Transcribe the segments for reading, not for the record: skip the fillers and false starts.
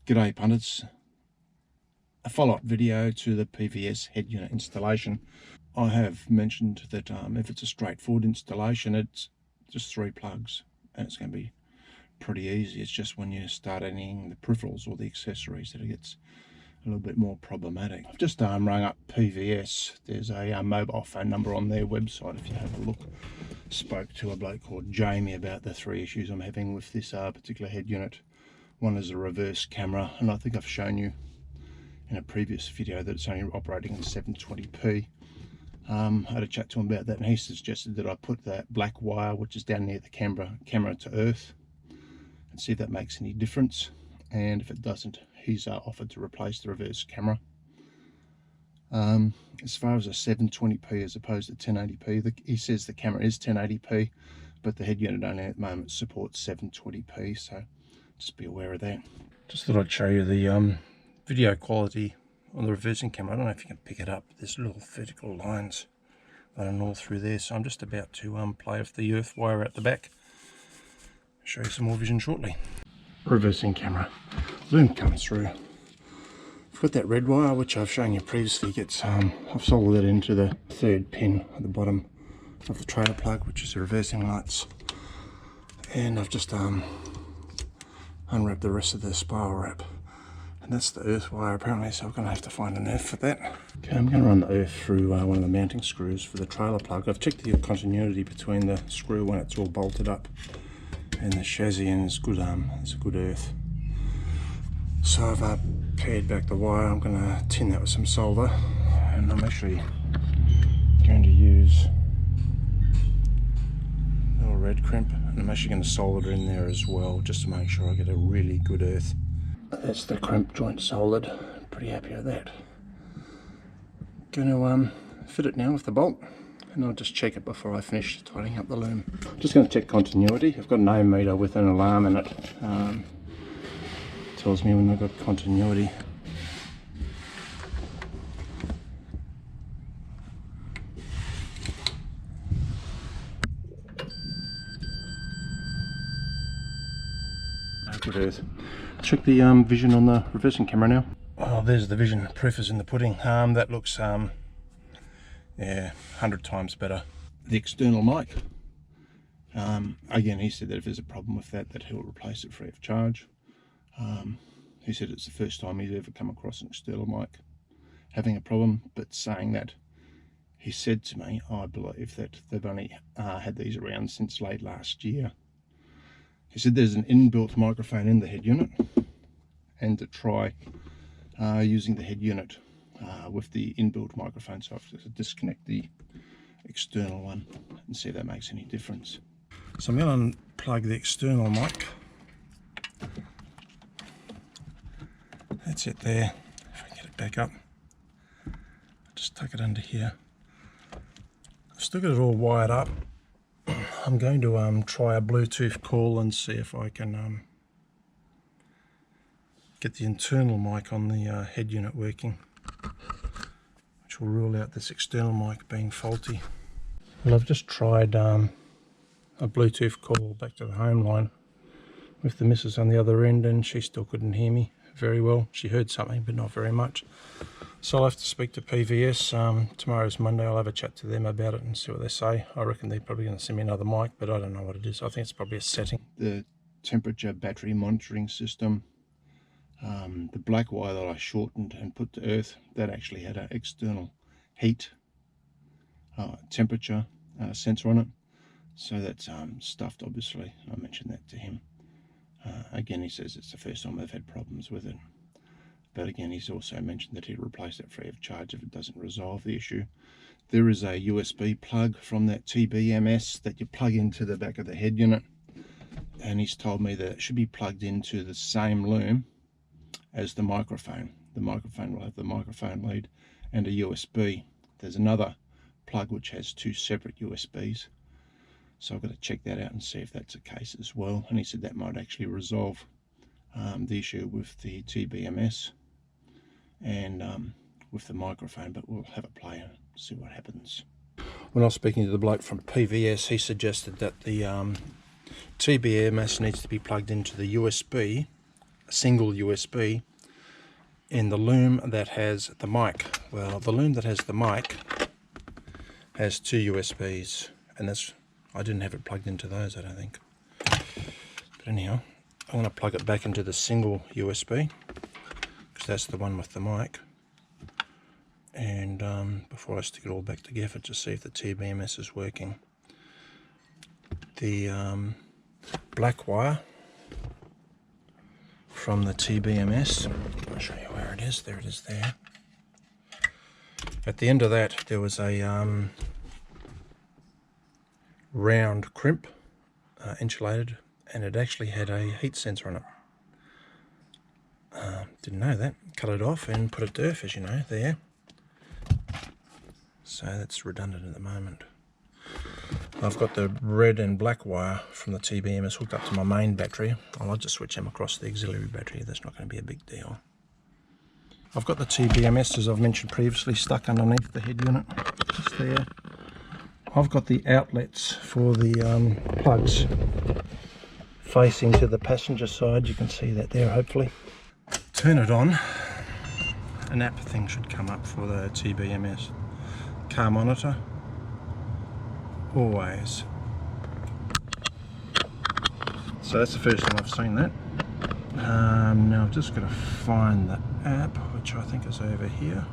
G'day punters, a follow-up video to the PVS head unit installation. I have mentioned that if it's a straightforward installation, it's just 3 plugs and it's going to be pretty easy. It's just when you start adding the peripherals or the accessories that it gets a little bit more problematic. I've just rung up PVS. There's a mobile phone number on their website if you have a look. Spoke to a bloke called Jamie about the 3 issues I'm having with this particular head unit. One is a reverse camera, and I think I've shown you in a previous video that it's only operating in 720p. I had a chat to him about that, and he suggested that I put that black wire which is down near the camera to earth and see if that makes any difference, and if it doesn't, he's offered to replace the reverse camera. As far as a 720p as opposed to 1080p, he says the camera is 1080p, but the head unit only at the moment supports 720p, so just be aware of that. Just thought I'd show you the video quality on the reversing camera. I don't know if you can pick it up. There's little vertical lines running all through there, so I'm just about to play off the earth wire at the back. Show you some more vision shortly. Reversing camera, loom coming through. I've got that red wire which I've shown you previously. Gets I've soldered it into the 3rd pin at the bottom of the trailer plug, which is the reversing lights, and I've just unwrap the rest of the spiral wrap, and that's the earth wire apparently, so I'm going to have to find an earth for that. Okay, I'm going to run the earth through one of the mounting screws for the trailer plug. I've checked the continuity between the screw when it's all bolted up and the chassis, and it's good. It's a good earth. So I've pared back the wire. I'm going to tin that with some solder, and I'm actually going to use a little red crimp, and I'm actually going to solder in there as well, just to make sure I get a really good earth. That's the crimp joint soldered. Pretty happy with that. Going to fit it now with the bolt, and I'll just check it before I finish tightening up the loom. Just going to check continuity. I've got an ohm meter with an alarm in it. Tells me when I've got continuity. Good earth. Check the vision on the reversing camera now. Oh, there's the vision. Proof is in the pudding. That looks yeah, 100 times better. The external mic. Again, he said that if there's a problem with that, he'll replace it free of charge. He said it's the first time he's ever come across an external mic having a problem, but saying that, he said to me, I believe that they've only had these around since late last year. He said there's an inbuilt microphone in the head unit, and to try using the head unit with the inbuilt microphone, so I have to disconnect the external one and see if that makes any difference. So I'm going to unplug the external mic. That's it there. If I get it back up, just tuck it under here. I've still got it all wired up. I'm going to try a Bluetooth call and see if I can get the internal mic on the head unit working, which will rule out this external mic being faulty. Well, I've just tried a Bluetooth call back to the home line with the missus on the other end, and she still couldn't hear me very well. She heard something, but not very much. So I'll have to speak to PVS. Tomorrow's Monday. I'll have a chat to them about it and see what they say. I reckon they're probably going to send me another mic, but I don't know what it is. I think it's probably a setting. The temperature battery monitoring system. The black wire that I shortened and put to earth, that actually had an external heat temperature sensor on it. So that's stuffed, obviously. I mentioned that to him. Again, he says it's the first time they've had problems with it. But again, he's also mentioned that he'd replace it free of charge if it doesn't resolve the issue. There is a USB plug from that TBMS that you plug into the back of the head unit, and he's told me that it should be plugged into the same loom as the microphone. The microphone will have the microphone lead and a USB. There's another plug which has 2 separate USBs. So I've got to check that out and see if that's the case as well. And he said that might actually resolve the issue with the TBMS and with the microphone, but we'll have a play and see what happens. When I was speaking to the bloke from PVS, he suggested that the TBMS needs to be plugged into the USB single USB in the loom that has the mic. Well, the loom that has the mic has 2 USBs, and I didn't have it plugged into those, I don't think. But anyhow, I'm going to plug it back into the single USB, because that's the one with the mic. And before I stick it all back together, just see if the TBMS is working. The black wire from the TBMS, I'll show you where it is. There it is there. At the end of that there was a round crimp, insulated, and it actually had a heat sensor on it. Didn't know that. Cut it off and put it derf, as you know, there. So that's redundant at the moment. I've got the red and black wire from the TBMS hooked up to my main battery. I'll just switch them across the auxiliary battery. That's not going to be a big deal. I've got the TBMS, as I've mentioned previously, stuck underneath the head unit, just there. I've got the outlets for the plugs facing to the passenger side. You can see that there, hopefully. Turn it on. An app thing should come up for the TBMS. Car monitor. Always. So that's the first time I've seen that. Now I've just got to find the app, which I think is over here.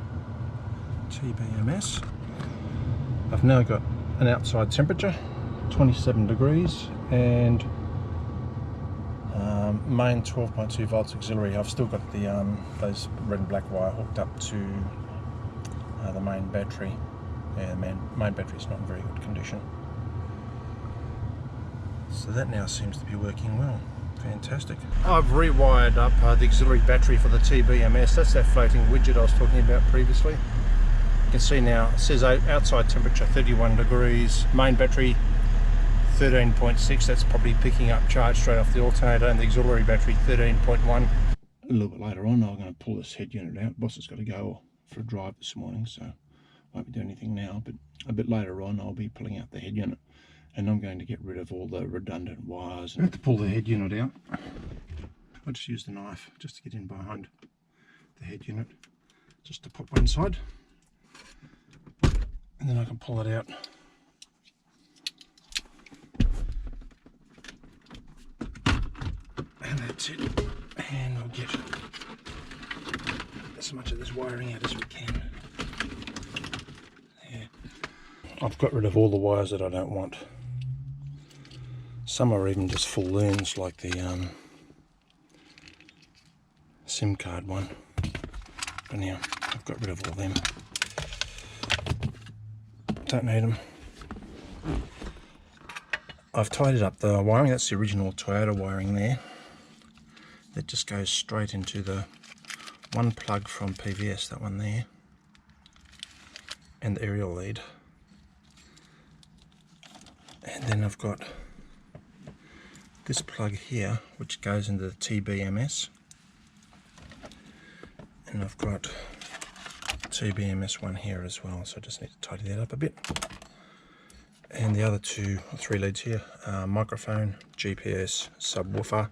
TBMS. I've now got an outside temperature, 27 degrees, and main 12.2 volts auxiliary. I've still got the those red and black wire hooked up to the main battery. Yeah, the main battery is not in very good condition. So that now seems to be working well. Fantastic. I've rewired up the auxiliary battery for the TBMS. That's that floating widget I was talking about previously. You can see now it says outside temperature 31 degrees, main battery 13.6. That's probably picking up charge straight off the alternator, and the auxiliary battery 13.1. A little bit later on I'm going to pull this head unit out. Boss has got to go for a drive this morning, so I won't be doing anything now, but a bit later on I'll be pulling out the head unit, and I'm going to get rid of all the redundant wires. I have to pull the head unit out. I'll just use the knife just to get in behind the head unit, just to pop one side, and then I can pull it out. And that's it. And we'll get as much of this wiring out as we can. There. I've got rid of all the wires that I don't want. Some are even just full looms, like the SIM card one. But now I've got rid of all them. Don't need them. I've tidied up the wiring. That's the original Toyota wiring there. That just goes straight into the one plug from PVS, that one there, and the aerial lead. And then I've got this plug here, which goes into the TBMS, and I've got TBMS one here as well, so I just need to tidy that up a bit. And the other 2 or 3 leads here, microphone, GPS, subwoofer,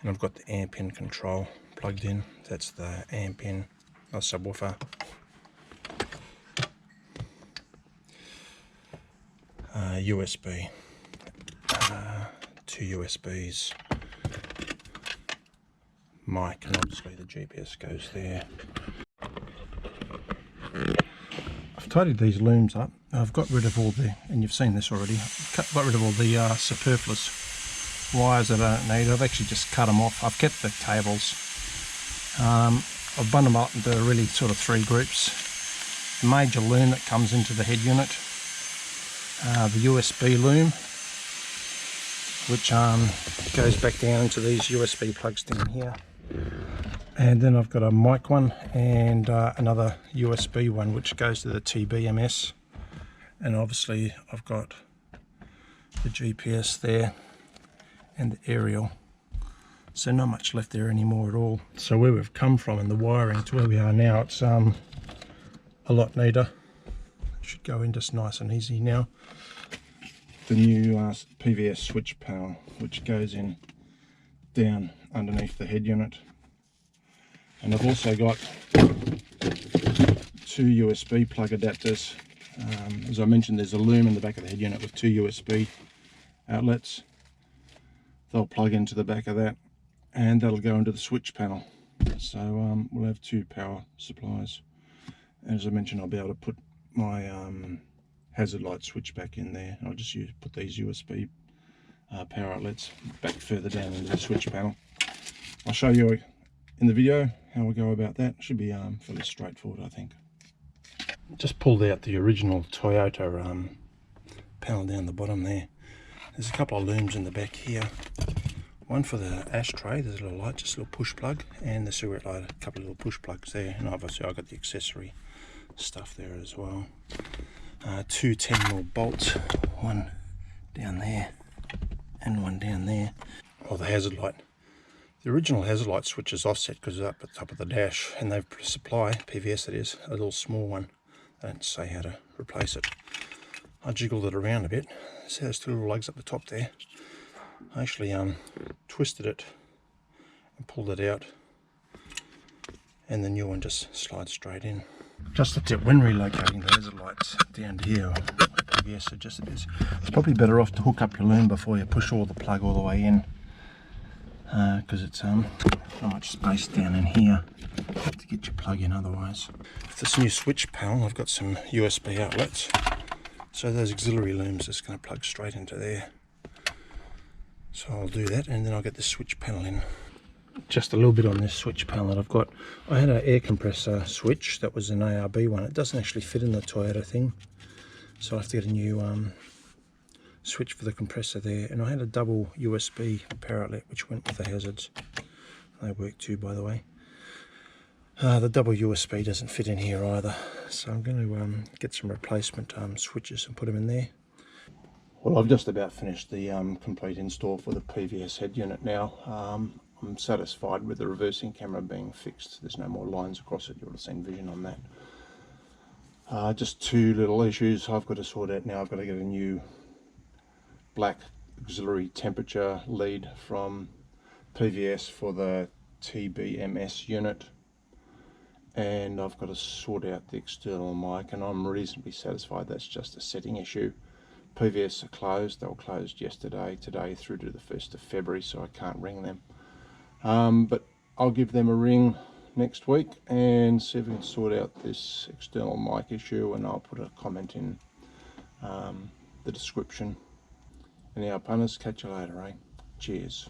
and I've got the amp in control plugged in. That's the amp in subwoofer. USB, 2 USBs, mic, and obviously the GPS goes there. I've tidied these looms up. I've got rid of all the, and you've seen this already, got rid of all the superfluous wires that I don't need. I've actually just cut them off. I've kept the cables. I've bundled them up into really sort of 3 groups. The major loom that comes into the head unit, the USB loom, which goes back down into these USB plugs down here, and then I've got a mic one and another USB one which goes to the TBMS, and obviously I've got the GPS there and the aerial, so not much left there anymore at all. So where we've come from and the wiring to where we are now, it's a lot neater. It should go in just nice and easy now. The new PVS switch panel, which goes in down underneath the head unit. And I've also got 2 USB plug adapters. As I mentioned, there's a loom in the back of the head unit with 2 USB outlets. They'll plug into the back of that, and that'll go into the switch panel. So we'll have 2 power supplies. And as I mentioned, I'll be able to put my hazard light switch back in there. I'll just put these USB power outlets back further down into the switch panel. I'll show you in the video how we go about that. Should be fairly straightforward, I think. Just pulled out the original Toyota panel down the bottom there. There's a couple of looms in the back here. One for the ashtray, there's a little light, just a little push plug, and the cigarette lighter, a couple of little push plugs there. And obviously I've got the accessory stuff there as well. 2 10mm bolts, one down there and one down there. Oh, the hazard light. The original hazard light switch is offset because it's up at the top of the dash, and they've supply, PVS it is, a little small one. They don't say how to replace it. I jiggled it around a bit. See those 2 little lugs up the top there? I actually twisted it and pulled it out, and the new one just slides straight in. Just a tip, when relocating the hazard lights down to here, PVS suggested it's probably better off to hook up your loom before you push the plug all the way in, because it's not much space down in here to get your plug in otherwise. With this new switch panel, I've got some USB outlets, so those auxiliary looms just going to plug straight into there. So I'll do that, and then I'll get the switch panel in. Just a little bit on this switch panel that I've got. I had an air compressor switch that was an ARB one. It doesn't actually fit in the Toyota thing, so I have to get a new switch for the compressor there. And I had a double USB power outlet which went with the hazards. They work too, by the way. The double USB doesn't fit in here either, so I'm going to get some replacement switches and put them in there. Well, I've just about finished the complete install for the PVS head unit now. I'm satisfied with the reversing camera being fixed. There's no more lines across it. You would have seen vision on that. Just 2 little issues I've got to sort out now. I've got to get a new black auxiliary temperature lead from PVS for the TBMS unit, and I've got to sort out the external mic, and I'm reasonably satisfied that's just a setting issue. PVS are closed. They were closed yesterday, today through to the 1st of February, so I can't ring them. But I'll give them a ring next week and see if we can sort out this external mic issue, and I'll put a comment in the description. Anyhow, punters, catch you later, eh? Cheers.